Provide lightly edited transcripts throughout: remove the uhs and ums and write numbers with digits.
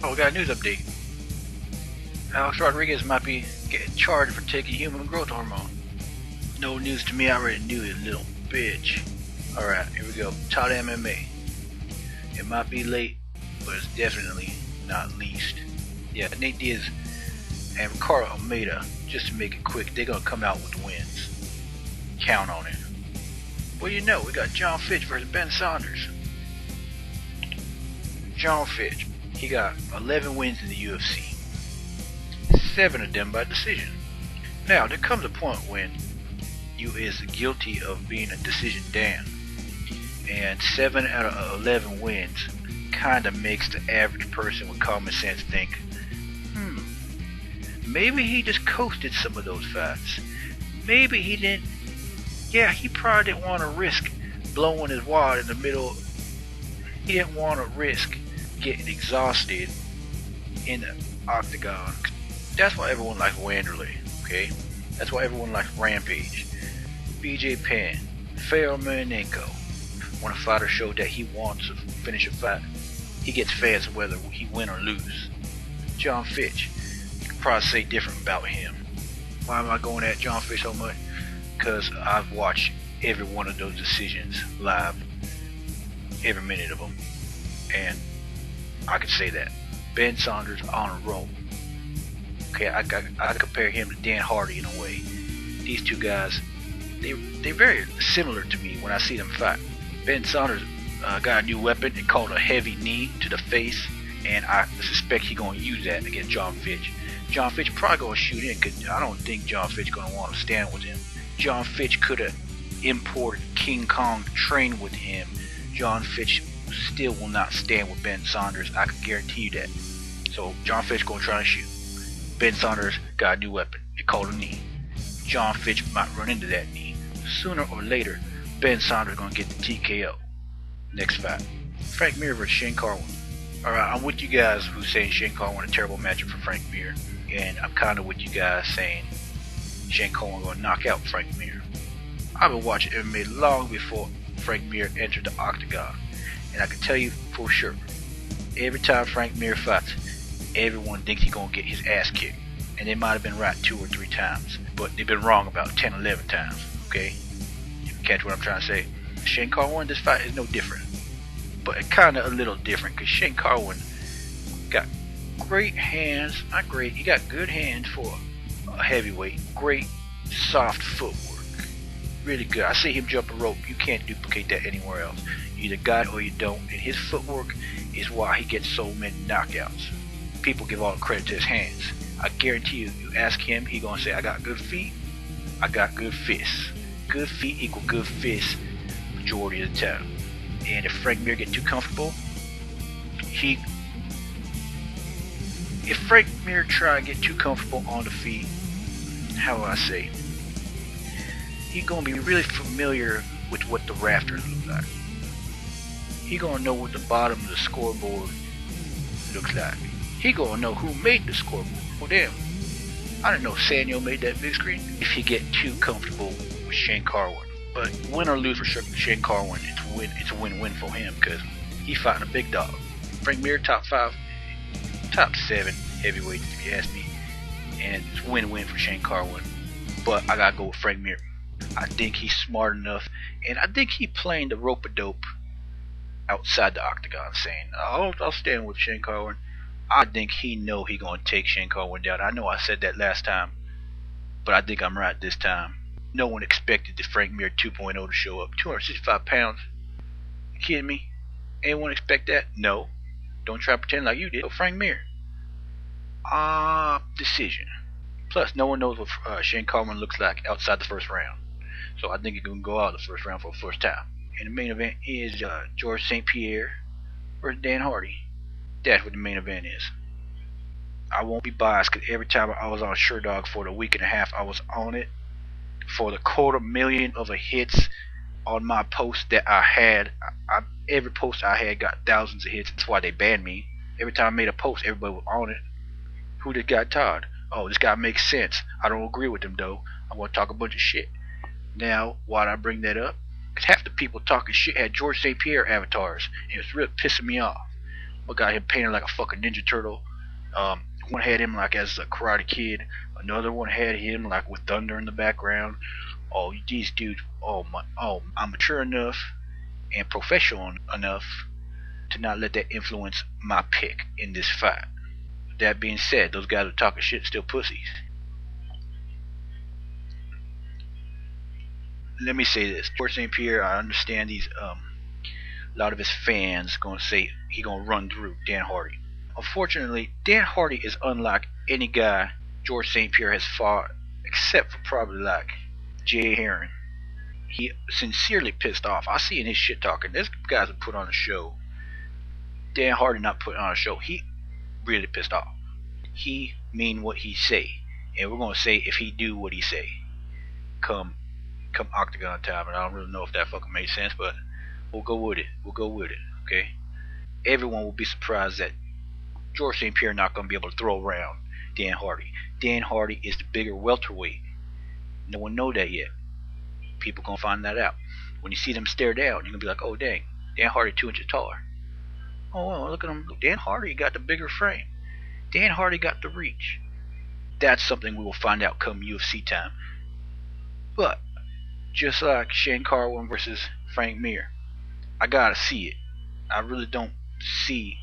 Oh, we got a news update. Alex Rodriguez might be getting charged for taking human growth hormone. No news to me, I already knew it, little bitch. Alright, here we go. ToddMMA. It might be late, but it's definitely not least. Yeah, Nate Diaz and Ricardo Almeida, just to make it quick, they're gonna come out with the wins. Count on it. What do you know? We got John Fitch versus Ben Saunders. John Fitch, he got 11 wins in the UFC. 7 of them by decision. Now, there comes a point when you is guilty of being a decision Dan, and 7 out of 11 wins kinda makes the average person with common sense think, maybe he just coasted some of those fights. Maybe he didn't, he probably didn't want to risk blowing his wad in the middle. He didn't want to risk getting exhausted in the octagon. That's why everyone likes Wanderley, okay? That's why everyone likes Rampage. BJ Penn, Feral Malenko. When a fighter showed that he wants to finish a fight, he gets fans whether he win or lose. John Fitch, you could probably say different about him. Why am I going at John Fitch so much? Because I've watched every one of those decisions live, every minute of them, and I could say that. Ben Saunders on a roll. Okay, I compare him to Dan Hardy in a way. These two guys, they're very similar to me when I see them fight. Ben Saunders got a new weapon called a heavy knee to the face, and I suspect he's going to use that against John Fitch. John Fitch probably going to shoot in because I don't think John Fitch going to want to stand with him. John Fitch could have imported King Kong to train with him. John Fitch still will not stand with Ben Saunders. I can guarantee you that. So John Fitch going to try and shoot. Ben Saunders got a new weapon. It's called a knee. John Fitch might run into that knee. Sooner or later, Ben Saunders going to get the TKO. Next fight. Frank Mir versus Shane Carwin. Alright, I'm with you guys who saying Shane Carwin a terrible matchup for Frank Mir. And I'm kind of with you guys saying Shane Carwin going to knock out Frank Mir. I've been watching MMA long before Frank Mir entered the octagon. And I can tell you for sure, every time Frank Mir fights, everyone thinks he's going to get his ass kicked. And they might have been right 2 or 3 times, but they've been wrong about 10 or 11 times, okay? You catch what I'm trying to say? Shane Carwin, this fight is no different. But it's kind of a little different, because Shane Carwin got great hands, not great, he got good hands for a heavyweight, great soft footwork, really good. I see him jump a rope, you can't duplicate that anywhere else. You either got it or you don't, and his footwork is why he gets so many knockouts. People give all the credit to his hands. I guarantee you, you ask him, he gonna say, I got good feet, I got good fists. Good feet equal good fists majority of the time. And if Frank Mir get too comfortable, if Frank Mir try and get too comfortable on the feet, how do I say, he's gonna be really familiar with what the rafters look like. He gonna know what the bottom of the scoreboard looks like. He gonna know who made the scoreboard. Well, damn, I didn't know Sanyo made that big screen. If he get too comfortable with Shane Carwin, but win or lose for Shane Carwin, it's a win-win for him because he fighting a big dog. Frank Mir top 5, top 7 heavyweight if you ask me, and it's win-win for Shane Carwin. But I gotta go with Frank Mir. I think he's smart enough, and I think he playing the rope-a-dope outside the octagon, saying, I'll stand with Shane Carwin. I think he know he gonna take Shane Carwin down. I know I said that last time, but I think I'm right this time. No one expected the Frank Mir 2.0 to show up. 265 pounds? You kidding me? Anyone expect that? No. Don't try to pretend like you did. So Frank Mir. Decision. Plus, no one knows what Shane Carwin looks like outside the first round. So I think he's gonna go out the first round for the first time. And the main event is George St. Pierre versus Dan Hardy. That's what the main event is. I won't be biased because every time I was on SureDog for the week and a half, I was on it. For the 250,000 of hits on my post that I had, every post I had got thousands of hits. That's why they banned me. Every time I made a post, everybody was on it. Who this guy Todd? Oh, this guy makes sense. I don't agree with him though. I want to talk a bunch of shit. Now, why'd I bring that up? Because half the people talking shit had George St. Pierre avatars, and it was really pissing me off. One got him painted like a fucking Ninja Turtle. One had him like as a Karate Kid. Another one had him like with thunder in the background. Oh, these dudes. I'm mature enough and professional enough to not let that influence my pick in this fight. That being said, those guys are talking shit still pussies. Let me say this: George St. Pierre, I understand these. A lot of his fans gonna say he gonna run through Dan Hardy. Unfortunately, Dan Hardy is unlike any guy George St. Pierre has fought, except for probably like Jay Heron. He sincerely pissed off. I see in his shit talking. This guy's put on a show. Dan Hardy not putting on a show. He really pissed off. He mean what he say, and we're gonna say if he do what he say. Come Octagon time, and I don't really know if that fucking made sense, but we'll go with it. Okay. Everyone will be surprised that George St. Pierre not gonna be able to throw around Dan Hardy. Dan Hardy is the bigger welterweight. No one know that yet. People gonna find that out. When you see them stare down, you're gonna be like, oh dang, Dan Hardy 2 inches taller. Oh, look at him. Dan Hardy got the bigger frame. Dan Hardy got the reach. That's something we will find out come UFC time. But just like Shane Carwin versus Frank Mir, I gotta see it. I really don't see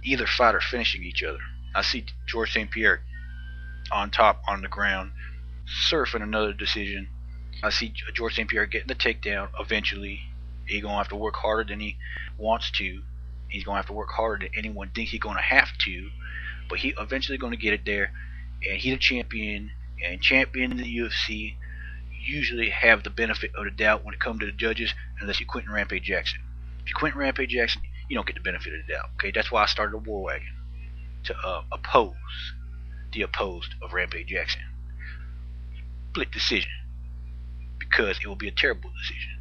either fighter finishing each other. I see George St. Pierre on top on the ground, surfing another decision. I see George St. Pierre getting the takedown eventually. He's gonna have to work harder than he wants to. He's gonna have to work harder than anyone thinks he's gonna have to. But he eventually gonna get it there. And he's a champion, and champion in the UFC usually have the benefit of the doubt when it comes to the judges, unless you're Quentin Rampage Jackson. If you're Quentin Rampage Jackson, you don't get the benefit of the doubt. Okay, that's why I started a war wagon to oppose the opposed of Rampage Jackson. Split decision, because it will be a terrible decision.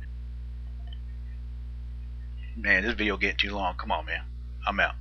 Man, this video getting too long. Come on, man. I'm out.